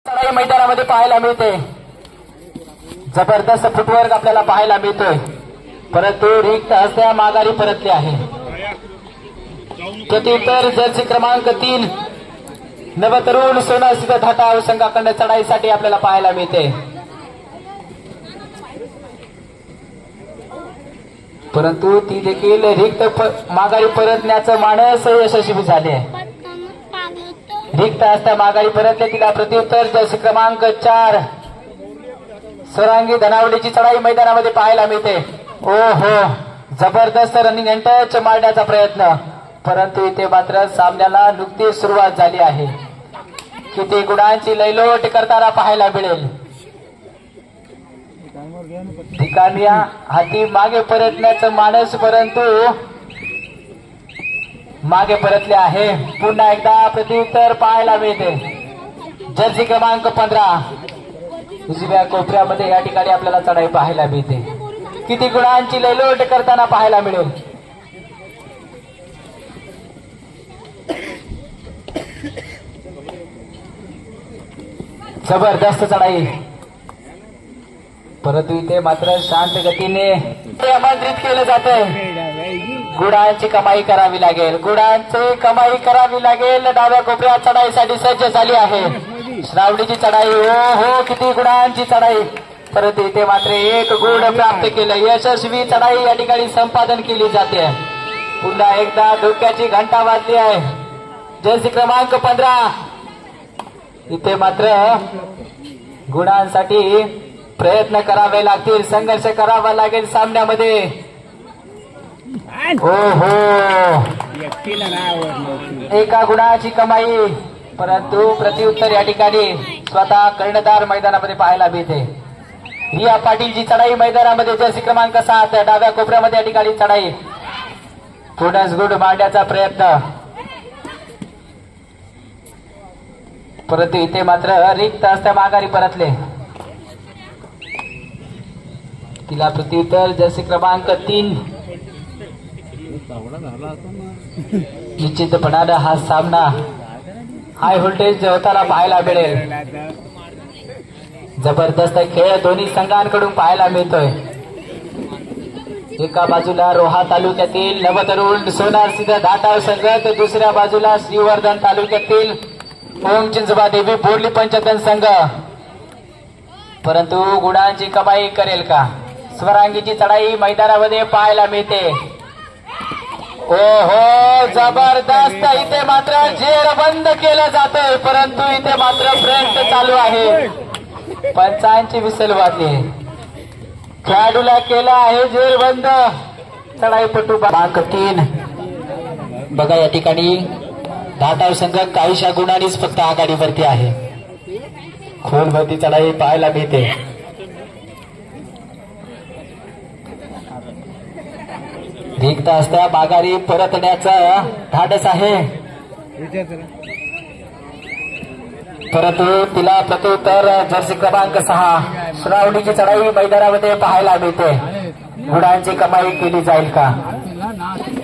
चढाई मैदानामध्ये पाहायला मिळते. जबरदस्त फुटवर्क आपल्याला पाहायला मिळतोय, परंतु रिक्त हस्त्या माघारी परतले आहे. प्रत्युत्तर जर्सी क्रमांक 3 नवतरुण सोनासिद्ध धाटाव संघाकडे चढाईसाठी आपल्याला पाहायला मिळते. परंतु ती देखील रिक्त माघारी परतण्याचं मानस यशस्वी झाले. रिक्त हस्त्या माघारी परतले. तिला प्रत्युत्तर जर्सी क्रमांक 4 सरांगी धनावडीची चढाई मैदानामध्ये पाहायला मिळते. ओ हो, जबरदस्त रनिंग अँड टच मारण्याचा प्रयत्न, परंतु इथे मात्र सामन्याला नुकतीच सुरुवात झाली आहे. किती गुणांची लयलोट करताना पाहायला मिळेल. ठिकाणी हाती मागे परतण्याचं मानस, परंतु मागे परतले आहे. पुन्हा एकदा प्रत्युत्तर पाहायला मिळते. जर्सी क्रमांक 15 उजव्या कोपऱ्यामध्ये या ठिकाणी आपल्याला चढाई पाहायला मिळते. किती गुणांची लयलोट करताना पाहायला मिळेल. जबरदस्त चढाई, परंतु इथे मात्र शांत गतीने आमंत्रित केलं जातंय. गुणांची कमाई करावी लागेल, गुणांची कमाई करावी लागेल. डाव्या कोपऱ्यात चढाईसाठी सज्ज झाली आहे. श्रावणीची चढाई, हो हो, किती गुणांची चढाई, परंतु इथे मात्र 1 गुण प्राप्त केलं. यशस्वी चढाई या ठिकाणी संपादन केली जाते. पुन्हा एकदा धोक्याची घंटा वाजली आहे. जर्सी क्रमांक 15 इथे मात्र गुणांसाठी प्रयत्न करावे लागतील, संघर्ष करावा लागेल सामन्यामध्ये. हो हो, 1 गुणाची कमाई, परंतु प्रत्युत्तर या ठिकाणी स्वतः कर्णधार मैदानामध्ये पाहायला मिळते. रिया पाटीलची चढाई मैदानामध्ये जर्सी क्रमांक 7 डाव्या कोपऱ्यामध्ये या ठिकाणी चढाई. बोनस गुड मारण्याचा प्रयत्न, परंतु इथे मात्र रिक्त हस्त्या माघारी परतले. तिला प्रत्युत्तर जर्सी क्रमांक 3. निश्चितपणानं हा सामना हाय व्होल्टेज होताना पाहायला मिळेल. जबरदस्त खेळ दोन्ही संघांकडून पाहायला मिळतोय. एका बाजूला रोहा तालुक्यातील नवतरुण सोनार सिद्ध धाटाव संघ, तर दुसऱ्या बाजूला श्रीवर्धन तालुक्यातील ओम चिंचबा देवी बोर्ली पंचतन संघ. परंतु गुणांची कमाई करेल का? स्वरांगीची चढाई मैदानामध्ये पाहायला मिळते. ओ हो, जबरदस्त, इथे मात्र जेर बंद केलं जातंय, परंतु इथे मात्र प्रयत्न चालू आहे. पंचांची विसल वाजली, खेळाडूला केला आहे जेर बंद. चढाईपटू क्रमांक 3 बघा, या ठिकाणी धाटाव संघ काहीशा गुणांनीच फक्त आघाडीवरती आहे. खोलवरती चढाई पाहायला मिळते. रिक्त हस्त्या माघारी परतण्याचं धाडस आहे, परंतु तिला प्रत्युत्तर जर्सी क्रमांक 6 श्रावणीची चढाई मैदानामध्ये पाहायला मिळते. गुणांची कमाई केली जाईल का?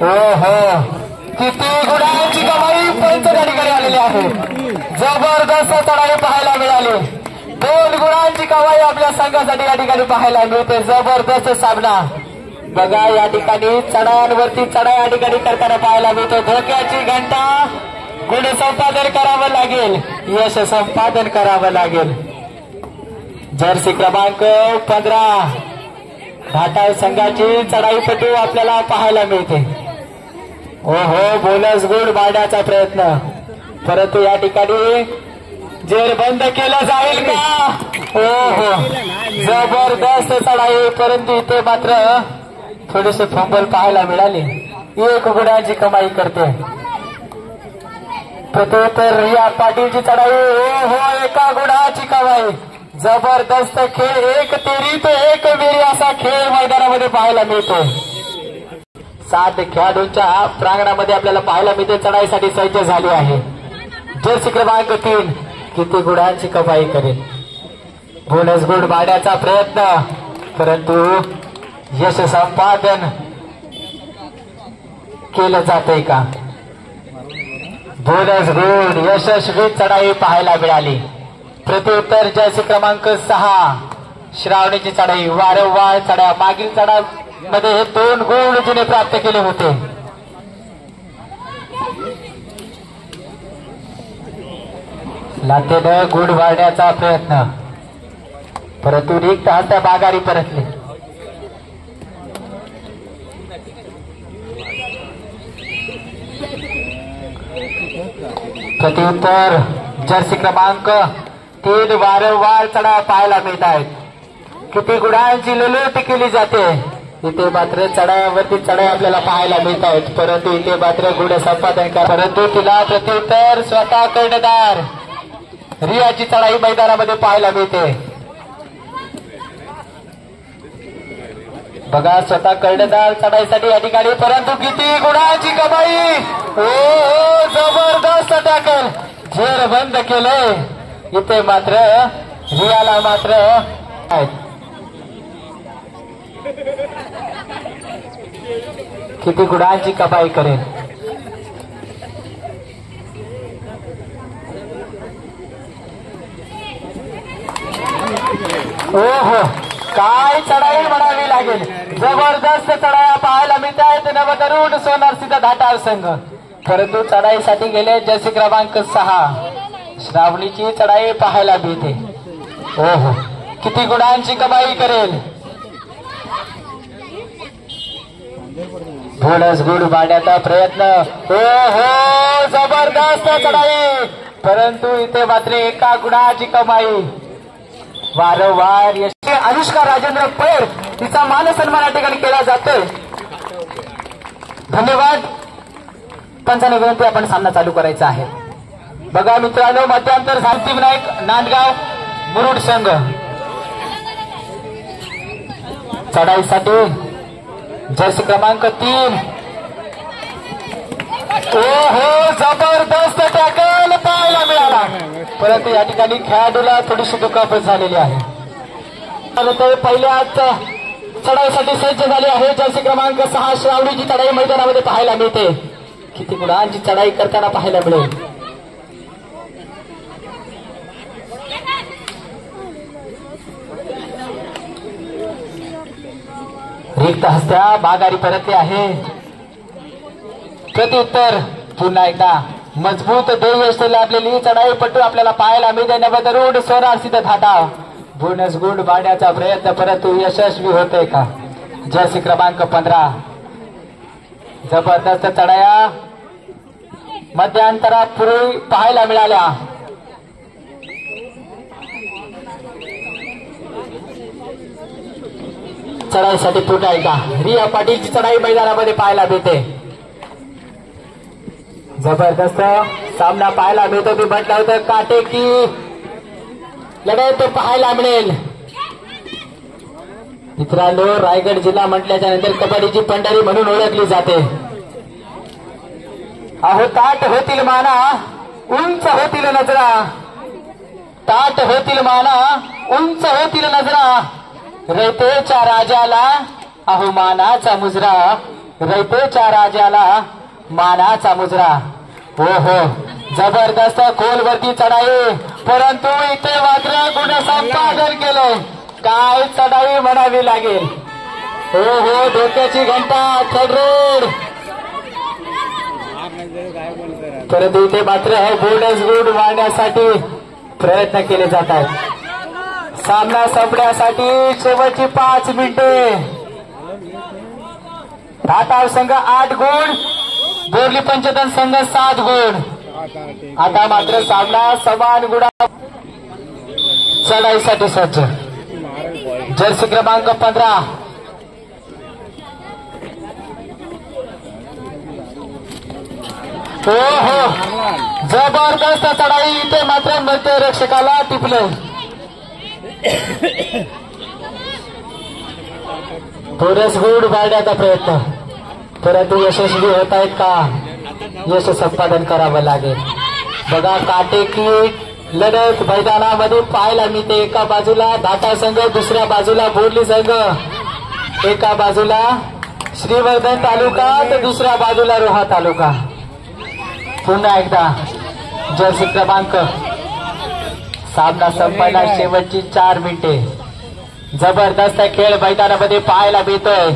हो हो, किती गुणांची कमाई पंच या ठिकाणी आलेली आहे. जबरदस्त चढाई पाहायला मिळाली. 2 गुणांची कमाई आपल्या संघासाठी या ठिकाणी पाहायला मिळते. जबरदस्त सामना बघा, या ठिकाणी चढांवरती चढाई या ठिकाणी करताना पाहायला मिळतो. धोक्याची घंटा, गुण संपादन करावं लागेल, यश संपादन करावं लागेल. जर्सी क्रमांक 15 धाटाव संघाची चढाईपटू आपल्याला पाहायला मिळते. हो हो, बोनस गुण मारण्याचा प्रयत्न, परंतु या ठिकाणी जेर बंद केलं जाईल का? हो हो, जबरदस्त चढाई, परंतु इथे मात्र थोडेसे फंबल पाहायला मिळाले. 1 गुणाची कमाई करते. प्रत्युत्तर रिया पाटीलची चढाई, हो हो, 1 गुणाची कमाई. जबरदस्त खेळ, 1 तेरी तो 1 विरी असा खेळ मैदानामध्ये पाहायला मिळतो. 7 खेळाडूंच्या प्रांगणामध्ये आपल्याला पाहायला मिळते. चढाईसाठी सज्ज झाली आहे. जर्सी क्रमांक 3 किती गुणांची कमाई करेल? बोनस गुण मारण्याचा प्रयत्न, परंतु यश संपादन केलं जातंय का? बोनस गुण, यशस्वी चढाई पाहायला मिळाली. प्रत्युत्तर जर्सी क्रमांक 6 श्रावणीची चढाई वारंवार चढा मागील चढामध्ये हे 2 गुण जिने प्राप्त केले होते. लातेनं गुण वाढण्याचा प्रयत्न परंतु रिक्त हाता बागारी परतले. प्रत्युत्तर जर्सी क्रमांक 3 वारंवार चढा पाहायला मिळत आहेत. किती गुणांची लुलूट केली जाते. इथे मात्र चढावरती चढाई आपल्याला पाहायला मिळत आहेत परंतु इथे मात्र गुण संपादन करा. परंतु तिला प्रत्युत्तर स्वतः कर्णधार रियाची चढाई मैदानामध्ये पाहायला मिळते. बघा स्वतः कर्णधार चढाईसाठी या ठिकाणी परंतु किती गुणांची कमाई. ओ जबरदस्त टॅकल झेर बंद केलंय. इथे मात्र रियाला मात्र किती गुणांची कमाई करेल. ओहो काय चढाई म्हणावी लागेल. जबरदस्त चढाया पाहायला मिळत आहेत नवतरुण सोनार सिद्ध धाटाव संघ. परंतु चढाईसाठी गेले जर्सी क्रमांक 6 श्रावणीची चढाई पाहायला मिळते. ओहो किती गुणांची कमाई करेल. बोनस गुण मांडण्याचा प्रयत्न. ओहो जबरदस्त चढाई परंतु इथे मात्र 1 गुणाची कमाई. वारंवार अनुष्का राजेंद्र पैर तिचा मान सन्मान या ठिकाणी केला जातोय. धन्यवाद. पंचाने विनंती आपण सामना चालू करायचा आहे. बघा मित्रांनो मध्यांतर सिद्धिविनायक नांदगाव मुरुड संघ चढाईसाठी जर्सी क्रमांक 3. ओहो जबरदस्त टॅकल पाहायला मिळाला परंतु या ठिकाणी खेळाडूला थोडीशी दुखापत झालेली आहे. पहिल्याच चढाईसाठी सज्ज झाली आहे. जर्सी क्रमांक 6 श्रावणीची चढाई मैदानामध्ये पाहायला मिळते. किती गुणांची चढाई करताना पाहायला मिळेल. रिक्त हस्त्या बागारी परतले आहे. प्रत्युत्तर पुन्हा एकदा मजबूत ध्येय लाभलेली चढाईपट्टू आपल्याला पाहायला मिळते. नवतरुण सोनार सिद्ध धाटाव बोनस गुण मांडण्याचा प्रयत्न परंतु यशस्वी होतोय का. जर्सी क्रमांक 15 जबरदस्त चढाया मध्यांतरापूर्वी पाहायला मिळाल्या. चढाईसाठी पुन्हा एकदा रिया पाटीलची चढाई मैदानामध्ये पाहायला मिळते. जबरदस्त सामना पाहायला मिळतो. मी म्हटलं होतं काटेकी लढत पाहायला मिळेल. मित्रांनो रायगड जिल्हा म्हटल्याच्या नंतर कबड्डीची पंढरी म्हणून ओळखली जाते. अहो ताट होतील माना उंच होतील नजरा. ताट होतील माना उंच होतील नजरा. रयतेच्या राजाला अहो मानाचा मुजरा. रयतेच्या राजाला मानाचा मुजरा. हो हो जबरदस्त खोलवरती चढाई परंतु इथे मात्र गुण संपादन केलं. काय चढाई म्हणावी लागेल. हो हो डोक्याची घंटा थर्ड परंतु इथे मात्र बोनस गुण मारण्यासाठी प्रयत्न केले जात आहेत. सामना संपण्यासाठी शेवटची 5 मिनिटे. धाटाव संघ 8 गुण बोरली पंचतन संघ 7 गुण. आता मात्र सामना समान गुणा चढाईसाठी सज्ज. जर्सी क्रमांक 15 हो हो जबरदस्त चढाई. इथे मात्र मध्य रक्षकाला टिपलं. बोनस गुण वाढण्याचा प्रयत्न परंतु यशस्वी होत आहेत का. यश संपादन करावं लागेल. बघा काटेकी लढत मैदानामध्ये पाहायला मिळते. एका बाजूला धाटा संघ दुसऱ्या बाजूला बोरली संघ. एका बाजूला श्रीवर्धन तालुका तर दुसऱ्या बाजूला रोहा तालुका. पुन्हा एकदा जर्सी क्रमांक सामना संपायला शेवटची 4 मिनिटे. जबरदस्त खेळ मैदानामध्ये पाहायला मिळतोय.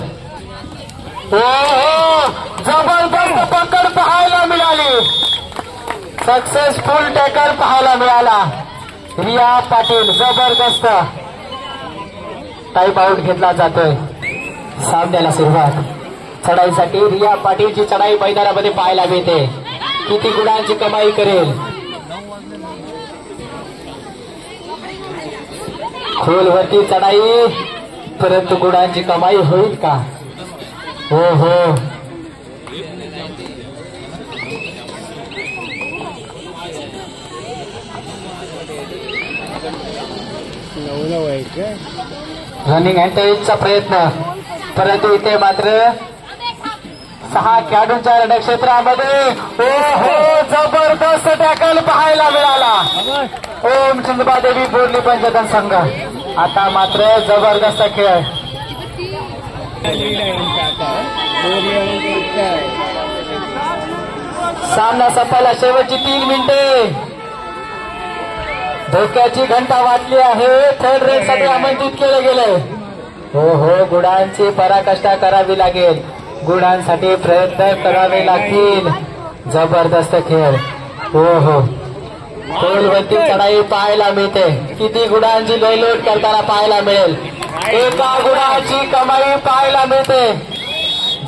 जबरदस्त पकड पाहायला मिळाली. सक्सेसफुल टॅकल पाहायला मिळाला. रिया पाटील जबरदस्त. टाइम आउट घेतला जातोय. सामन्याला सुरुवात. चढाईसाठी रिया पाटीलची चढाई मैदानामध्ये पाहायला मिळते. किती गुणांची कमाई करेल. खोलवरती चढाई, परंतु गुणांची कमाई होईल का? हो हो. रनिंग अँटेजचा प्रयत्न, परंतु इथे मात्र 6 खेळाडूंच्या रणक्षेत्रामध्ये जबरदस्त टॅकल पाहायला मिळाला. ओम चंद्रबादेवी बोर्ली पंचतन संघ. आता मात्र जबरदस्त खेळ. सामना संपायला शेवटची 3 मिनिटे. धोक्याची घंटा वाजली आहे. थर्ड रेड साठी आमंत्रित केले गेले. हो गुणांची पराकाष्ठा करावी लागेल. गुणांसाठी प्रयत्न करावे लागतील. जबरदस्त खेळ. हो खोलवरती चढाई पाहायला मिळते. किती गुणांची लयलोट करताना पाहायला मिळेल. एका गुणाची कमाई पाहायला मिळते.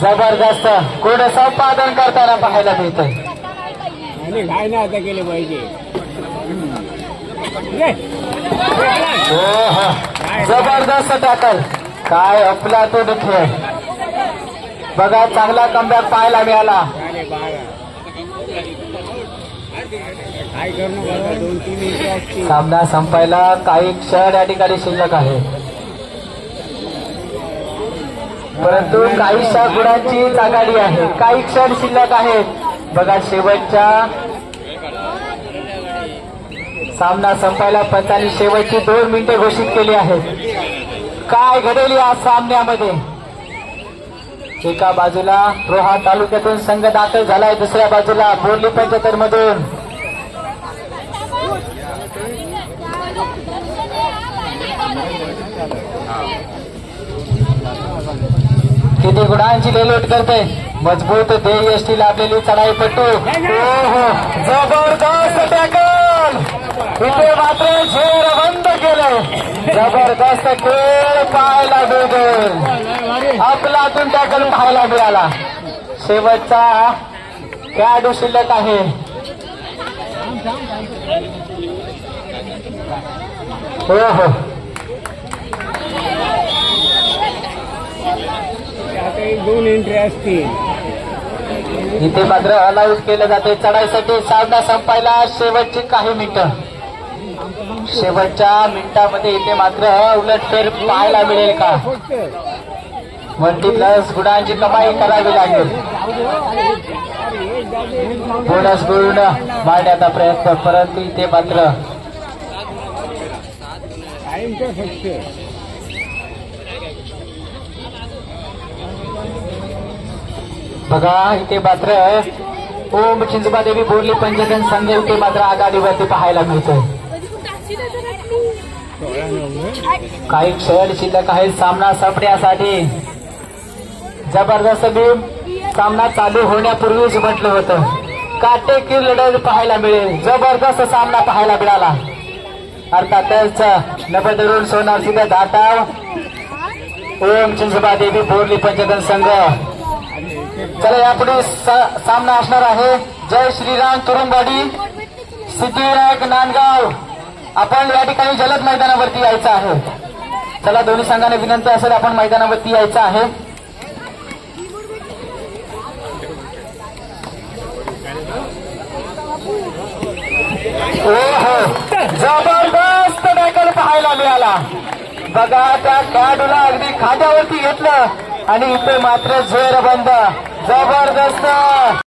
जबरदस्त गुण संपादन करताना पाहायला मिळते. केले पाहिजे. जबरदस्त टॅकल. काय अफलातून खेळ. बघा चांगला कमबॅक पाहायला मिळाला. सामना संपायला काही क्षण या ठिकाणी शिल्लक आहे, परंतु काहीशा गुणांची आघाडी आहे. काही क्षण शिल्लक आहेत. बघा शेवटच्या सामना संपायला पंचांनी शेवटची 2 मिनिटे घोषित केली आहेत. काय घडेल या सामन्यामध्ये? एका बाजूला रोहा तालुक्यातून संघ दाखल झालाय, दुसऱ्या बाजूला बोर्ली पंचतर मधून किती गुणांची लेलोट करते. मजबूत ध्येयष्टी लाभलेली चढाईपट्टू. जबरदस्त टॅकल. इथे मात्र झेर बंद केलं. जबरदस्त खेळ पाहायला मिळेल. अफलातून टॅकल पाहायला मिळाला. शेवटचा खेळाडू शिल्लक आहे. हो 2 एंट्री असतील. इथे मात्र अलाउट केलं जाते चढाईसाठी. सामना संपायला शेवटची काही मिनिटं. शेवटच्या मिनिटांमध्ये इथे मात्र उलटफेर पाहायला मिळेल का? 1+ गुणांची कमाई करावी लागेल. बोनस गुण मारण्याचा प्रयत्न, परंतु इथे मात्र बघा इथे मात्र ओम चिंचबादेवी बोर्ली पंचगन संघ इथे मात्र आघाडीवरती पाहायला मिळतोय. काही क्षण शिल्लक आहेत सामना संपण्यासाठी. जबरदस्त भीम सामना चालू होण्यापूर्वीच म्हटलं होतं काटेकीर लढत पाहायला मिळेल. जबरदस्त सामना पाहायला मिळाला. अर्थातच नभदरून सोनार सिद्ध धाटाव ओम चिंचबादेवी बोर्ली पंचगन संघ. चला यापुढे सामना असणार आहे जय श्रीराम तुरुंगवाडी सिद्धिविनायक नांदगाव. आपण या ठिकाणी जलद मैदानावरती यायचं आहे. चला दोन्ही संघाने विनंती असेल आपण मैदानावरती यायचं आहे. जबरदस्त टॅकल पाहायला मिळाला. बघा त्या खेळाडूला अगदी खांद्यावरती घेतलं आणि इथे मात्र झेर बंद. जबरदस्त